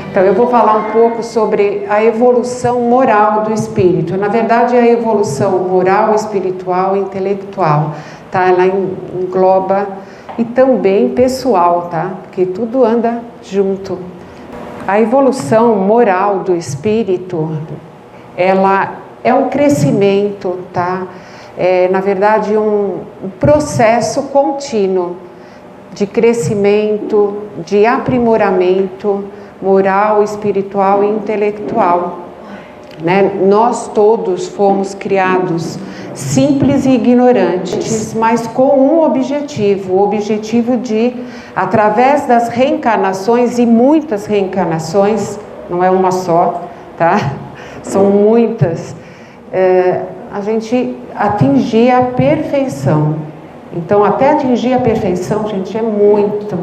Então eu vou falar um pouco sobre a evolução moral do espírito. Na verdade, a evolução moral, espiritual e intelectual, tá? Ela engloba e também pessoal, tá? Porque tudo anda junto. A evolução moral do espírito, ela é um crescimento, tá? É, na verdade, um processo contínuo de crescimento, de aprimoramento moral, espiritual e intelectual, né? Nós todos fomos criados simples e ignorantes, mas com um objetivo, o objetivo de, através das reencarnações, e muitas reencarnações, não é uma só, tá? São muitas, a gente atingir a perfeição. Então, até atingir a perfeição, gente, é muita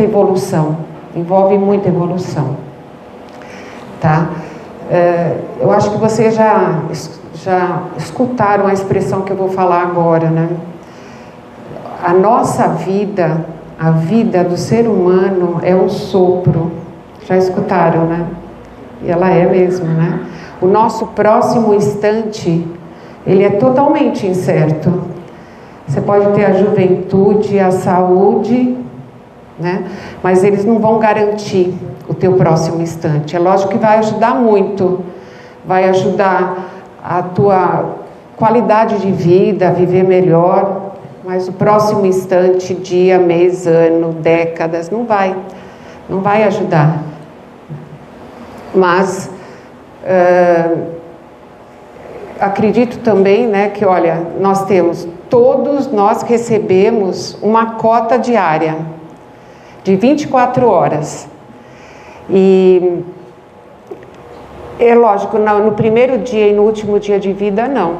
evolução, envolve muita evolução, tá? Eu acho que vocês já escutaram a expressão que eu vou falar agora, né? A nossa vida, a vida do ser humano é um sopro. Já escutaram, né? E ela é mesmo, né? O nosso próximo instante, ele é totalmente incerto. Você pode ter a juventude, a saúde, né? Mas eles não vão garantir o teu próximo instante. É lógico que vai ajudar muito, vai ajudar a tua qualidade de vida, a viver melhor, mas o próximo instante, dia, mês, ano, décadas, não vai ajudar. Mas acredito também, né, que olha, todos nós recebemos uma cota diária de 24 horas. E é lógico, no primeiro dia e no último dia de vida, não.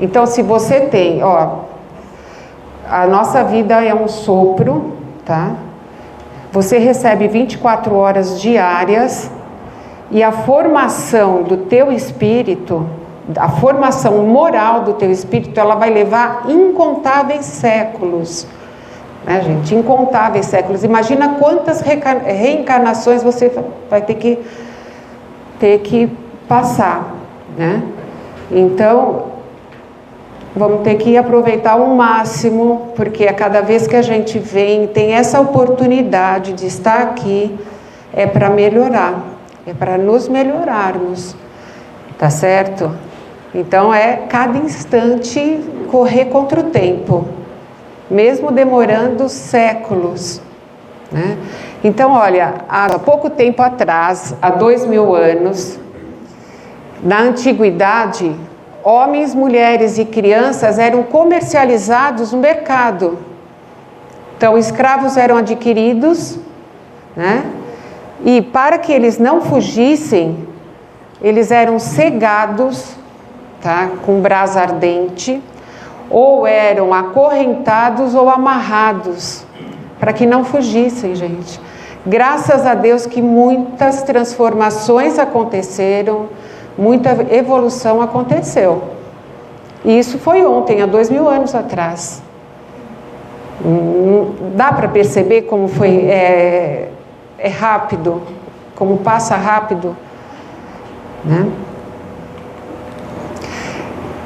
Então, se você tem, a nossa vida é um sopro, tá? Você recebe 24 horas diárias e a formação do teu espírito, a formação moral do teu espírito, ela vai levar incontáveis séculos. Né, gente? Incontáveis séculos. Imagina quantas reencarnações você vai ter que passar, né? Então, vamos ter que aproveitar o máximo, porque a cada vez que a gente vem, tem essa oportunidade de estar aqui, é para melhorar, é para nos melhorarmos, tá certo? Então, cada instante correr contra o tempo, mesmo demorando séculos, né? Então, olha, há pouco tempo atrás, há 2000 anos, na antiguidade, homens, mulheres e crianças eram comercializados no mercado. Então, escravos eram adquiridos, né? E para que eles não fugissem, eles eram cegados, tá? Com brasa ardente, ou eram acorrentados ou amarrados, para que não fugissem, gente. Graças a Deus que muitas transformações aconteceram, muita evolução aconteceu. E isso foi ontem, há 2000 anos atrás. Dá para perceber como foi, é rápido, como passa rápido, né?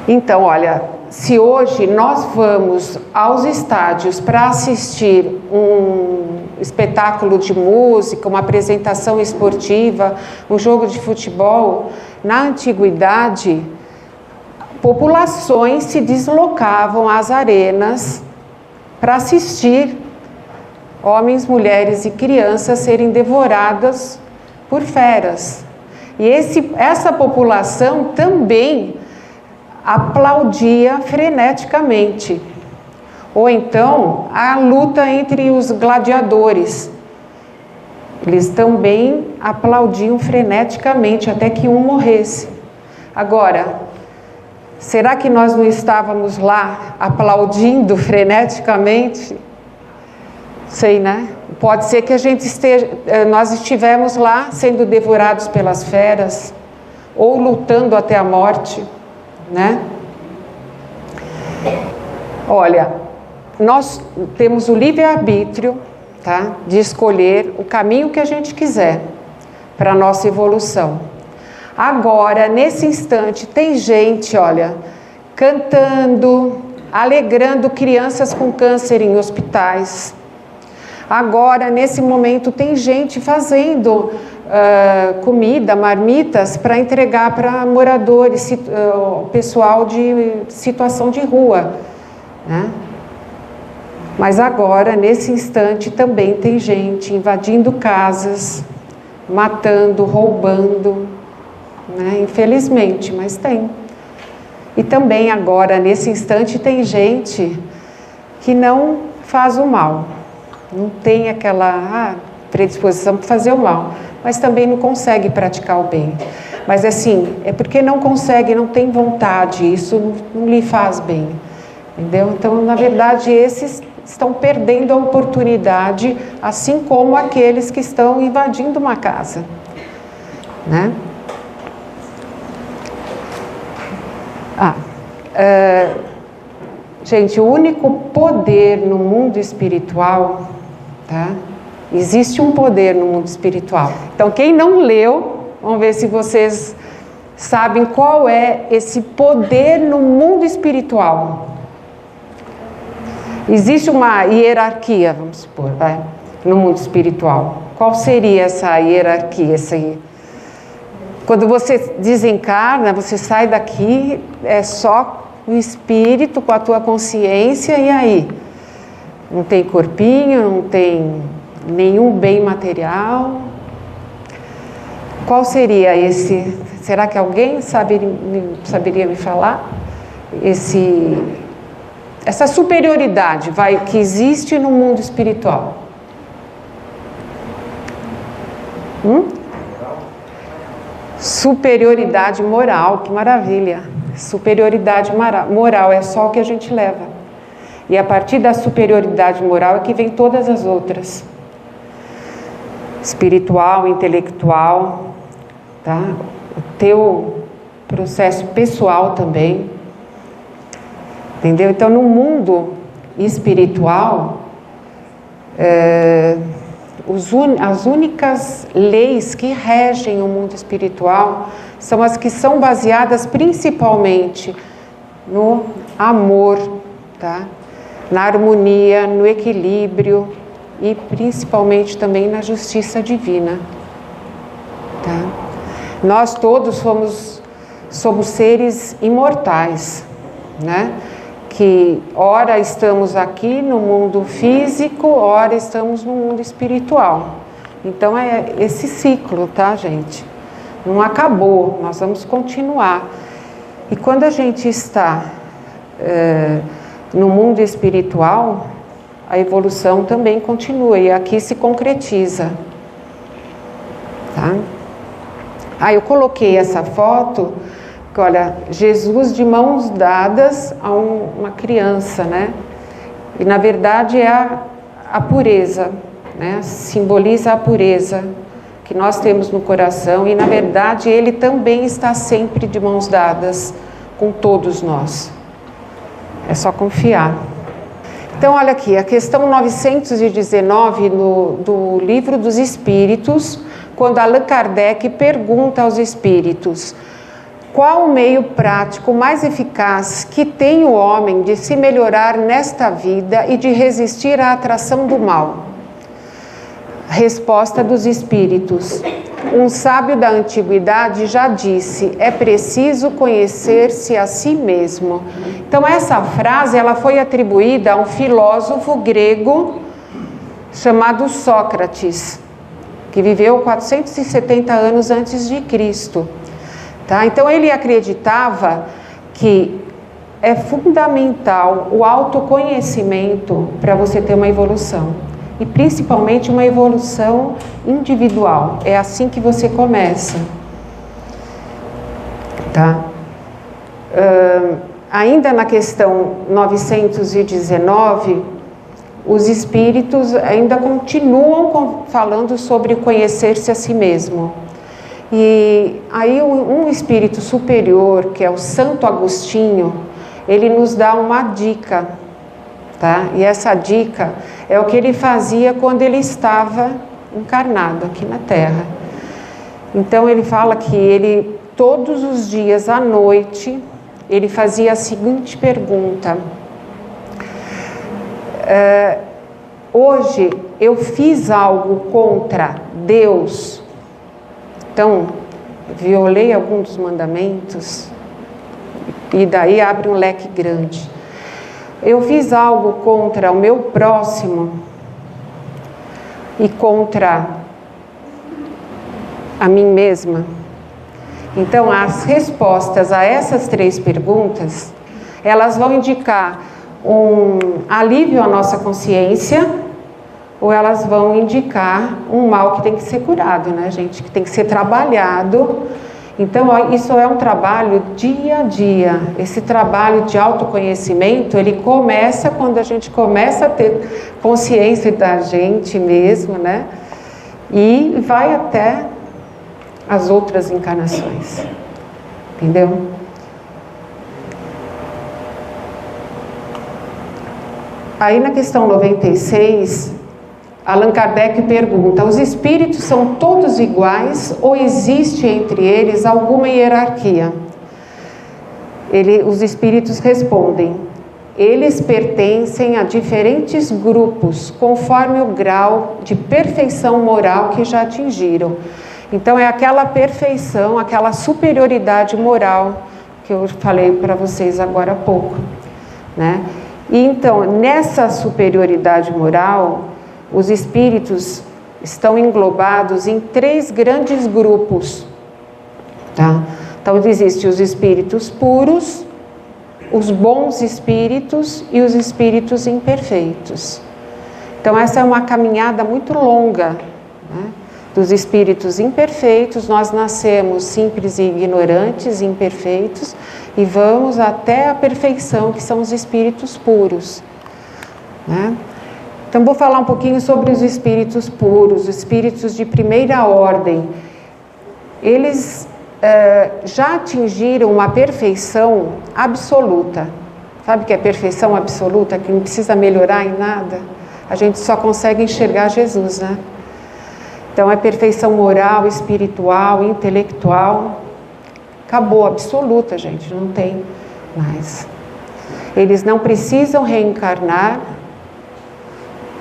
Então, olha, se hoje nós vamos aos estádios para assistir um espetáculo de música, uma apresentação esportiva, um jogo de futebol, na antiguidade, populações se deslocavam às arenas para assistir homens, mulheres e crianças serem devoradas por feras. E essa população também aplaudia freneticamente. Ou então, a luta entre os gladiadores. Eles também aplaudiam freneticamente até que um morresse. Agora, será que nós não estávamos lá aplaudindo freneticamente? Sei, né? Pode ser que nós estivemos lá sendo devorados pelas feras ou lutando até a morte, né? Olha, nós temos o livre-arbítrio, tá? De escolher o caminho que a gente quiser para a nossa evolução. Agora, nesse instante, tem gente, olha, cantando, alegrando crianças com câncer em hospitais. Agora, nesse momento, tem gente fazendo comida, marmitas, para entregar para moradores, pessoal de situação de rua, né? Mas agora, nesse instante, também tem gente invadindo casas, matando, roubando, né? Infelizmente, mas tem. E também agora, nesse instante, tem gente que não faz o mal, não tem aquela predisposição para fazer o mal, mas também não consegue praticar o bem. Mas assim, é porque não consegue, não tem vontade, isso não lhe faz bem, entendeu? Então, na verdade, esses estão perdendo a oportunidade, assim como aqueles que estão invadindo uma casa, né? Gente, o único poder no mundo espiritual, tá? Existe um poder no mundo espiritual. Então, quem não leu, vamos ver se vocês sabem qual é esse poder no mundo espiritual. Existe uma hierarquia, vamos supor, no mundo espiritual. Qual seria essa hierarquia? Quando você desencarna, você sai daqui, é só o espírito com a tua consciência, e aí? Não tem corpinho, não tem nenhum bem material. Qual seria esse? Será que alguém saberia me falar? Essa superioridade que existe no mundo espiritual. Superioridade moral, que maravilha. Superioridade moral é só o que a gente leva. E a partir da superioridade moral é que vem todas as outras. Espiritual, intelectual, tá? O teu processo pessoal também. Entendeu? Então, no mundo espiritual, as únicas leis que regem o mundo espiritual são as que são baseadas principalmente no amor, tá? Na harmonia, no equilíbrio e principalmente também na justiça divina, tá? Nós todos somos seres imortais, né? Que ora estamos aqui no mundo físico, ora estamos no mundo espiritual. Então é esse ciclo, tá, gente? Não acabou, nós vamos continuar. E quando a gente está no mundo espiritual, a evolução também continua e aqui se concretiza, tá? Eu coloquei essa foto. Olha, Jesus de mãos dadas a uma criança, né? E na verdade é a pureza, né? Simboliza a pureza que nós temos no coração e na verdade ele também está sempre de mãos dadas com todos nós. É só confiar. Então, olha aqui, a questão 919 do Livro dos Espíritos, quando Allan Kardec pergunta aos espíritos: qual o meio prático mais eficaz que tem o homem de se melhorar nesta vida e de resistir à atração do mal? Resposta dos espíritos: um sábio da antiguidade já disse, é preciso conhecer-se a si mesmo. Então essa frase ela foi atribuída a um filósofo grego chamado Sócrates, que viveu 470 anos antes de Cristo. Tá? Então ele acreditava que é fundamental o autoconhecimento para você ter uma evolução. E principalmente uma evolução individual. É assim que você começa. Tá? Ainda na questão 919, os espíritos ainda continuam falando sobre conhecer-se a si mesmo. E aí um espírito superior, que é o Santo Agostinho, ele nos dá uma dica, tá? E essa dica é o que ele fazia quando ele estava encarnado aqui na Terra. Então ele fala que ele, todos os dias à noite, ele fazia a seguinte pergunta: hoje eu fiz algo contra Deus? Então, violei algum dos mandamentos? E daí abre um leque grande. Eu fiz algo contra o meu próximo e contra a mim mesma? Então, as respostas a essas 3 perguntas, elas vão indicar um alívio à nossa consciência, ou elas vão indicar um mal que tem que ser curado, né, gente? Que tem que ser trabalhado. Então, isso é um trabalho dia a dia. Esse trabalho de autoconhecimento, ele começa quando a gente começa a ter consciência da gente mesmo, né? E vai até as outras encarnações. Entendeu? Aí na questão 96, Allan Kardec pergunta: os espíritos são todos iguais ou existe entre eles alguma hierarquia? Os espíritos respondem: eles pertencem a diferentes grupos, conforme o grau de perfeição moral que já atingiram. Então é aquela perfeição, aquela superioridade moral que eu falei para vocês agora há pouco, né? E então, nessa superioridade moral, os espíritos estão englobados em 3 grandes grupos, tá? Então, existem os espíritos puros, os bons espíritos e os espíritos imperfeitos. Então, essa é uma caminhada muito longa, né? Dos espíritos imperfeitos, nós nascemos simples e ignorantes, imperfeitos, e vamos até a perfeição, que são os espíritos puros, né? Então, vou falar um pouquinho sobre os espíritos puros, os espíritos de primeira ordem. Eles já atingiram uma perfeição absoluta. Sabe o que é perfeição absoluta? Que não precisa melhorar em nada. A gente só consegue enxergar Jesus, né? Então, é perfeição moral, espiritual, intelectual. Acabou, absoluta, gente, não tem mais. Eles não precisam reencarnar,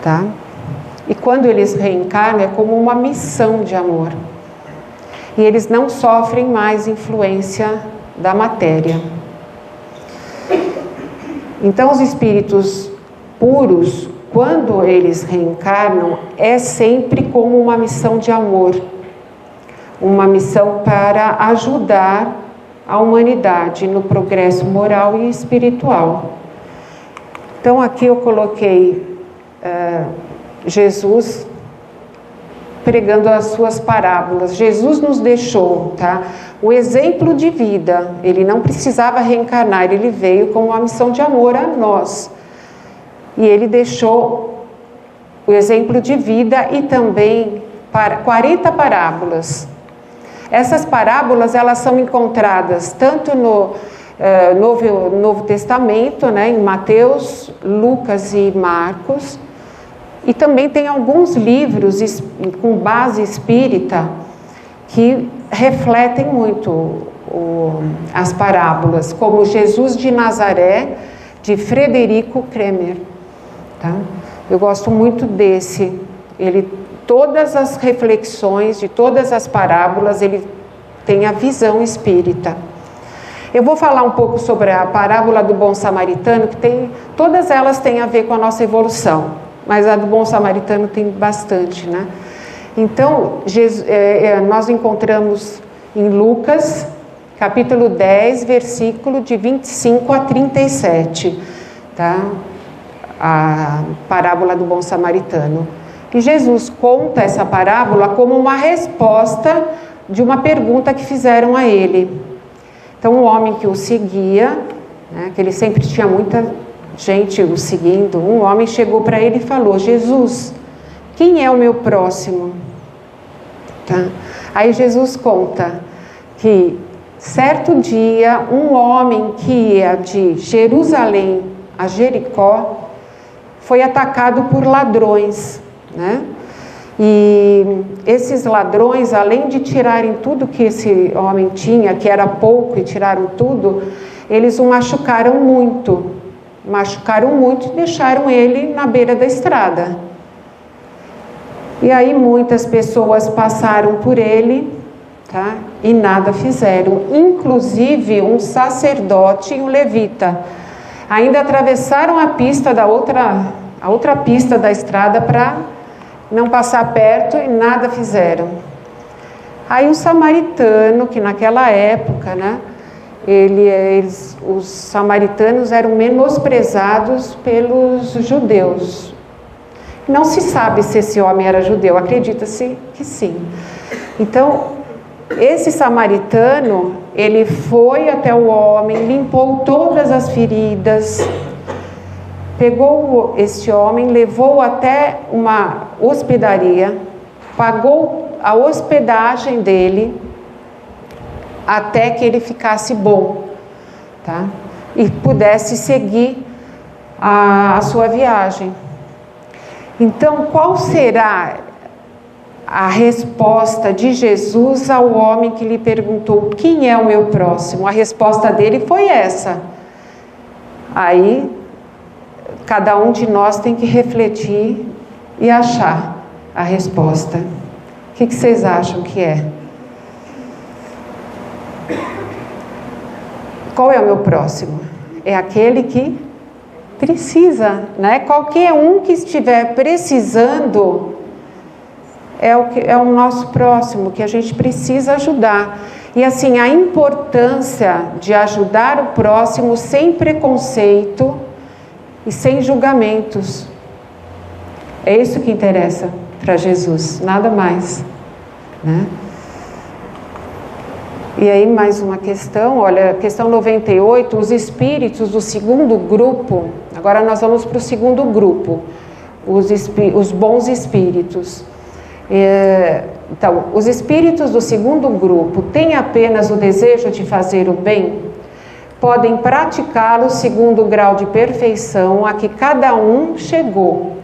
tá? E quando eles reencarnam, é como uma missão de amor. E eles não sofrem mais influência da matéria. Então, os espíritos puros, quando eles reencarnam, é sempre como uma missão de amor. Uma missão para ajudar a humanidade no progresso moral e espiritual. Então, aqui eu coloquei Jesus pregando as suas parábolas. Jesus nos deixou, tá? O exemplo de vida. Ele não precisava reencarnar, ele veio com uma missão de amor a nós. E ele deixou o exemplo de vida e também 40 parábolas. Essas parábolas, elas são encontradas tanto no Novo Testamento, né, em Mateus, Lucas e Marcos, e também tem alguns livros com base espírita que refletem muito as parábolas, como Jesus de Nazaré, de Frederico Kremer, tá? Eu gosto muito desse. Todas as reflexões de todas as parábolas, ele tem a visão espírita. Eu vou falar um pouco sobre a parábola do bom samaritano, que todas elas têm a ver com a nossa evolução, mas a do bom samaritano tem bastante, né? Então, nós encontramos em Lucas, capítulo 10, versículo de 25 a 37, tá? A parábola do bom samaritano. E Jesus conta essa parábola como uma resposta de uma pergunta que fizeram a ele. Então, um homem que o seguia, né, que ele sempre tinha muita gente o seguindo, um homem chegou para ele e falou: Jesus, quem é o meu próximo? Tá? Aí Jesus conta que certo dia um homem que ia de Jerusalém a Jericó foi atacado por ladrões, né? E esses ladrões, além de tirarem tudo que esse homem tinha, que era pouco, e tiraram tudo, eles o machucaram muito e deixaram ele na beira da estrada. E aí muitas pessoas passaram por ele, tá? E nada fizeram, inclusive um sacerdote e um levita. Ainda atravessaram a pista da outra pista da estrada para não passar perto e nada fizeram. Aí o samaritano, que naquela época, né, os samaritanos eram menosprezados pelos judeus. Não se sabe se esse homem era judeu, acredita-se que sim. Então, esse samaritano, ele foi até o homem, limpou todas as feridas, pegou este homem, levou até uma hospedaria, pagou a hospedagem dele até que ele ficasse bom, tá? E pudesse seguir a sua viagem. Então, qual será a resposta de Jesus ao homem que lhe perguntou: quem é o meu próximo? A resposta dele foi essa. Aí, cada um de nós tem que refletir e achar a resposta. O que vocês acham que é? Qual é o meu próximo? É aquele que precisa, né? Qualquer um que estiver precisando é o nosso próximo, que a gente precisa ajudar. E assim, a importância de ajudar o próximo sem preconceito e sem julgamentos. É isso que interessa para Jesus, nada mais, né? E aí mais uma questão, olha, questão 98, os espíritos do segundo grupo. Agora nós vamos para o segundo grupo, os bons espíritos. Então, os espíritos do segundo grupo têm apenas o desejo de fazer o bem? Podem praticá-lo segundo o grau de perfeição a que cada um chegou.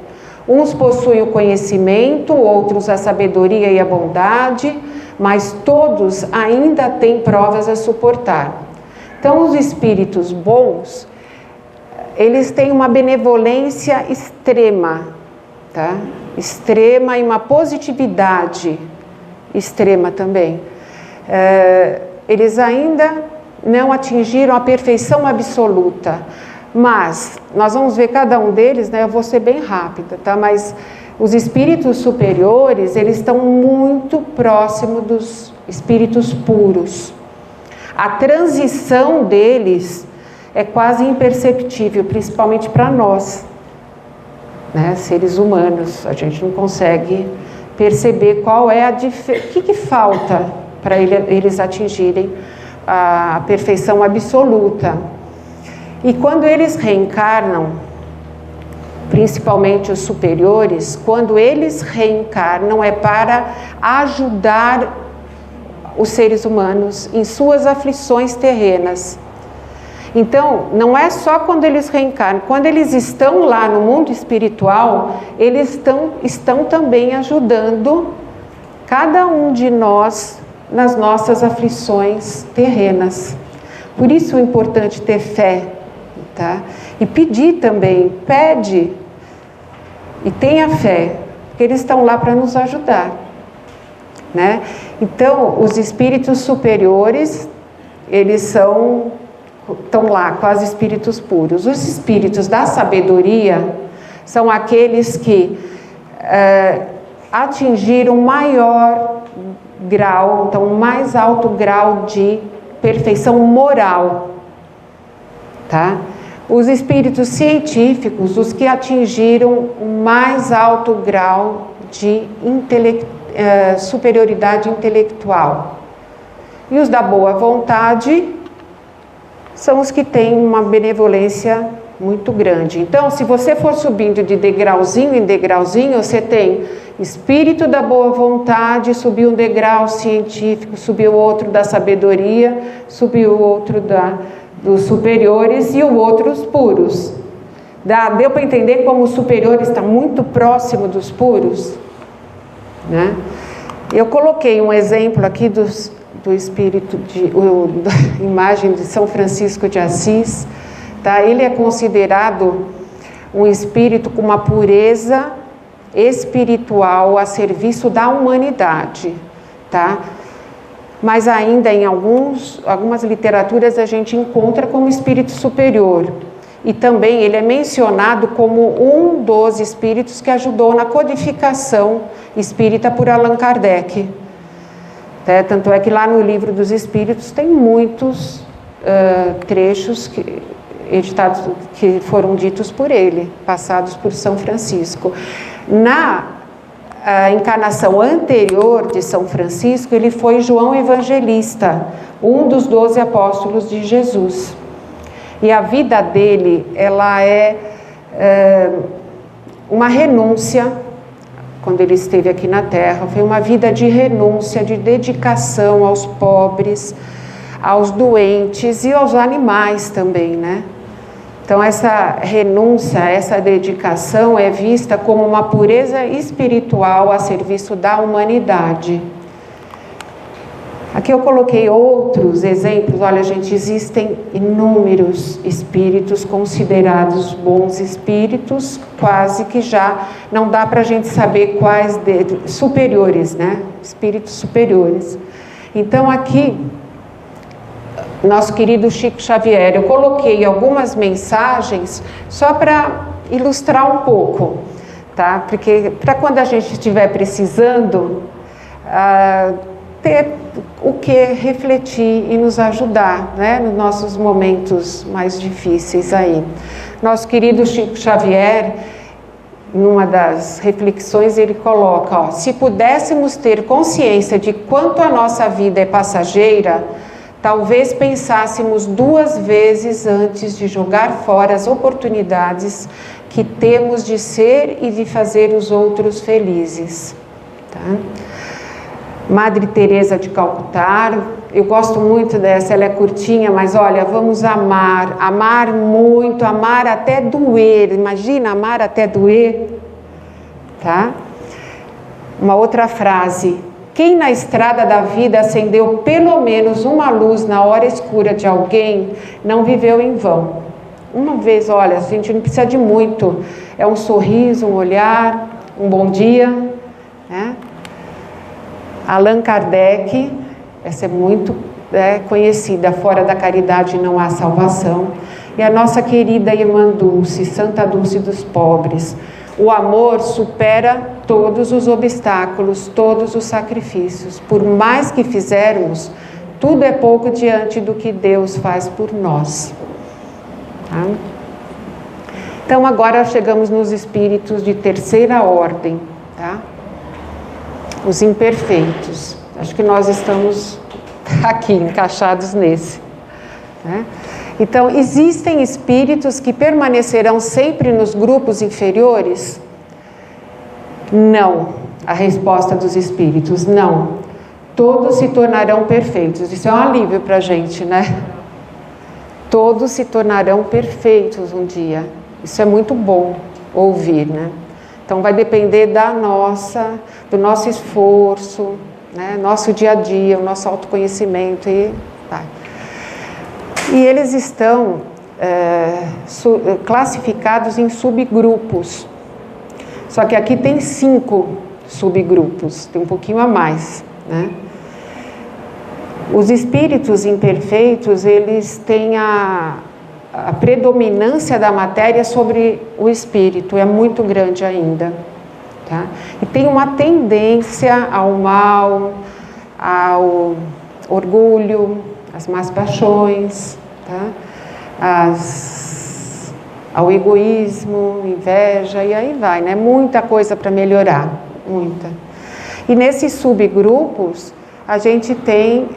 Uns possuem o conhecimento, outros a sabedoria e a bondade, mas todos ainda têm provas a suportar. Então, os espíritos bons, eles têm uma benevolência extrema, tá? Extrema e uma positividade extrema também. Eles ainda não atingiram a perfeição absoluta, mas nós vamos ver cada um deles, né? Eu vou ser bem rápida, tá? Mas os espíritos superiores, eles estão muito próximos dos espíritos puros. A transição deles é quase imperceptível, principalmente para nós, né, seres humanos. A gente não consegue perceber qual é a diferença, o que falta para eles atingirem a perfeição absoluta. E quando eles reencarnam, principalmente os superiores, quando eles reencarnam é para ajudar os seres humanos em suas aflições terrenas. Então, não é só quando eles reencarnam, quando eles estão lá no mundo espiritual, eles estão também ajudando cada um de nós nas nossas aflições terrenas. Por isso é importante ter fé, tá? E pedir também, pede e tenha fé, porque eles estão lá para nos ajudar, né? Então, os espíritos superiores, eles estão lá, quase espíritos puros. Os espíritos da sabedoria são aqueles que atingiram maior grau, então mais alto grau de perfeição moral, tá? Os espíritos científicos, os que atingiram o mais alto grau de superioridade intelectual. E os da boa vontade são os que têm uma benevolência muito grande. Então, se você for subindo de degrauzinho em degrauzinho, você tem espírito da boa vontade, subiu um degrau científico, subiu outro da sabedoria, subiu outro dos superiores e o outro os puros. Deu para entender como o superior está muito próximo dos puros? Né? Eu coloquei um exemplo aqui do espírito, da imagem de São Francisco de Assis. Tá? Ele é considerado um espírito com uma pureza espiritual a serviço da humanidade. Tá? Mas ainda em algumas literaturas a gente encontra como espírito superior. E também ele é mencionado como um dos espíritos que ajudou na codificação espírita por Allan Kardec. Tanto é que lá no Livro dos Espíritos tem muitos trechos editados que foram ditos por ele, passados por São Francisco. Na encarnação anterior de São Francisco, ele foi João Evangelista, um dos 12 apóstolos de Jesus. E a vida dele, ela é uma renúncia, quando ele esteve aqui na Terra, foi uma vida de renúncia, de dedicação aos pobres, aos doentes e aos animais também, né? Então, essa renúncia, essa dedicação é vista como uma pureza espiritual a serviço da humanidade. Aqui eu coloquei outros exemplos. Olha, gente, existem inúmeros espíritos considerados bons espíritos, quase que já não dá para a gente saber quais deles, superiores, né? Espíritos superiores. Então, aqui, nosso querido Chico Xavier, eu coloquei algumas mensagens só para ilustrar um pouco, tá? Porque para quando a gente estiver precisando, ter o que refletir e nos ajudar, né, nos nossos momentos mais difíceis aí. Nosso querido Chico Xavier, numa das reflexões, ele coloca, se pudéssemos ter consciência de quanto a nossa vida é passageira, talvez pensássemos 2 vezes antes de jogar fora as oportunidades que temos de ser e de fazer os outros felizes. Tá? Madre Teresa de Calcutá, eu gosto muito dessa, ela é curtinha, mas olha, vamos amar muito, amar até doer, imagina amar até doer, tá? Uma outra frase, quem na estrada da vida acendeu pelo menos uma luz na hora escura de alguém, não viveu em vão. Uma vez, olha, a gente não precisa de muito, é um sorriso, um olhar, um bom dia, né? Allan Kardec, essa é muito conhecida, fora da caridade não há salvação. E a nossa querida irmã Dulce, Santa Dulce dos Pobres, o amor supera todos os obstáculos, todos os sacrifícios. Por mais que fizermos, tudo é pouco diante do que Deus faz por nós. Tá? Então agora chegamos nos espíritos de terceira ordem, tá? Os imperfeitos. Acho que nós estamos aqui encaixados nesse, né? Então, existem espíritos que permanecerão sempre nos grupos inferiores? Não. A resposta dos espíritos, não. Todos se tornarão perfeitos. Isso é um alívio para a gente, né? Todos se tornarão perfeitos um dia. Isso é muito bom ouvir, né? Então, vai depender do nosso esforço, né? Nosso dia a dia, o nosso autoconhecimento. E eles estão classificados em subgrupos. Só que aqui tem 5 subgrupos, tem um pouquinho a mais, né? Os espíritos imperfeitos, eles têm a predominância da matéria sobre o espírito, é muito grande ainda, tá? E tem uma tendência ao mal, ao orgulho, às más paixões, tá? Ao egoísmo, inveja, e aí vai, né? Muita coisa para melhorar, muita. E nesses subgrupos, a gente tem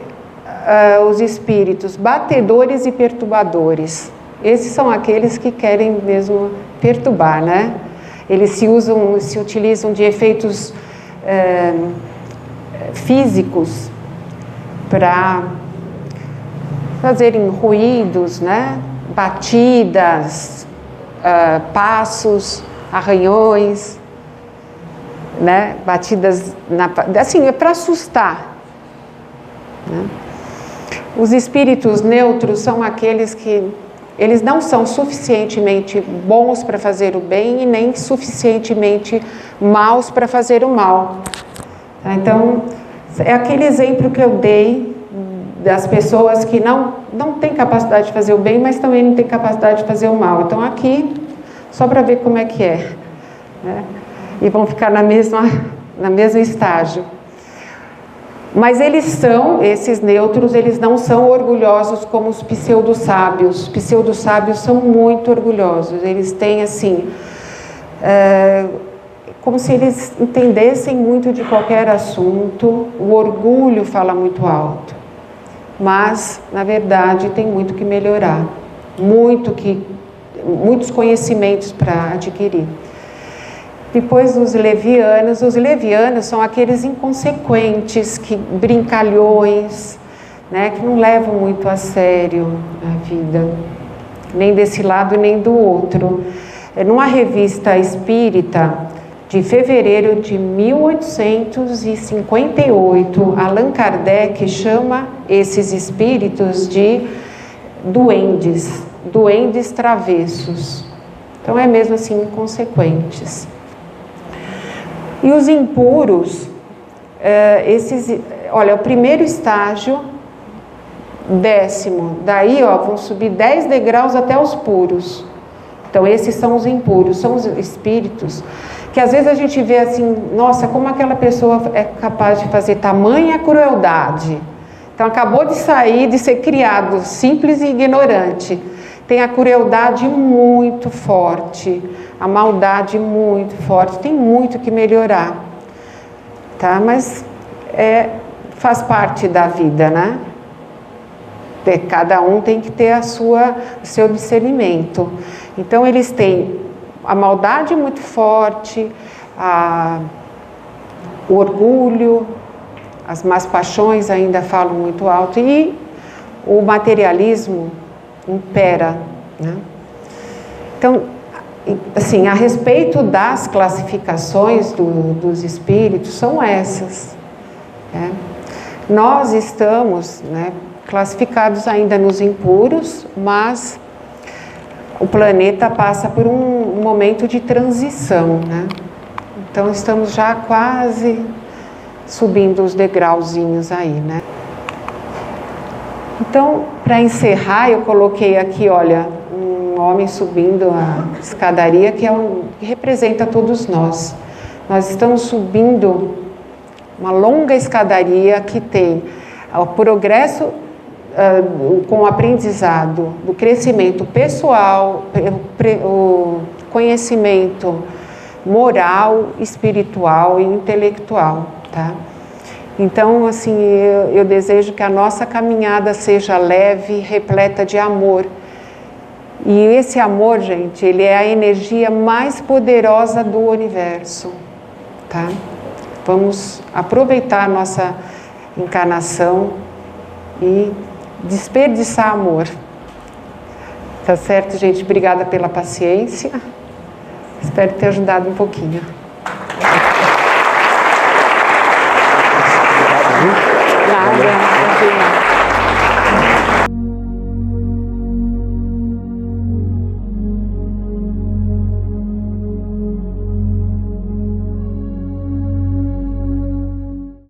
os espíritos batedores e perturbadores. Esses são aqueles que querem mesmo perturbar, né? Eles se utilizam de efeitos físicos para fazerem ruídos, né? Batidas, passos, arranhões, né? Batidas assim, é para assustar, né? Os espíritos neutros são aqueles que eles não são suficientemente bons para fazer o bem e nem suficientemente maus para fazer o mal. Então, é aquele exemplo que eu dei das pessoas que não têm capacidade de fazer o bem, mas também não têm capacidade de fazer o mal. Então, aqui, só para ver como é que é, né? E vão ficar na mesmo estágio. Mas esses neutros, eles não são orgulhosos como os pseudo-sábios. Os pseudo-sábios são muito orgulhosos. Eles têm, assim, como se eles entendessem muito de qualquer assunto. O orgulho fala muito alto. Mas, na verdade, tem muito que melhorar. Muitos conhecimentos para adquirir. Depois os levianos são aqueles inconsequentes, brincalhões, né, que não levam muito a sério a vida, nem desse lado nem do outro. Numa revista espírita de fevereiro de 1858, Allan Kardec chama esses espíritos de duendes travessos. Então é mesmo assim, inconsequentes. E os impuros, olha, o primeiro estágio, 10º, daí vão subir 10 degraus até os puros. Então esses são os impuros, são os espíritos, que às vezes a gente vê assim, nossa, como aquela pessoa é capaz de fazer tamanha crueldade. Então acabou de sair, de ser criado, simples e ignorante. Tem a crueldade muito forte, a maldade muito forte, tem muito que melhorar, tá? Mas faz parte da vida, né? Cada um tem que ter o seu discernimento. Então eles têm a maldade muito forte, o orgulho, as más paixões ainda falam muito alto e o materialismo impera, né? Então, assim, a respeito das classificações dos espíritos, são essas, né? Nós estamos, né, classificados ainda nos impuros, mas o planeta passa por um momento de transição, né? Então estamos já quase subindo os degrauzinhos aí, né? Então, para encerrar, eu coloquei aqui, olha, um homem subindo a escadaria que representa todos nós. Nós estamos subindo uma longa escadaria que tem o progresso com o aprendizado, do crescimento pessoal, o conhecimento moral, espiritual e intelectual, tá? Então, assim, eu desejo que a nossa caminhada seja leve, repleta de amor. E esse amor, gente, ele é a energia mais poderosa do universo, tá? Vamos aproveitar a nossa encarnação e desperdiçar amor. Tá certo, gente? Obrigada pela paciência. Espero ter ajudado um pouquinho.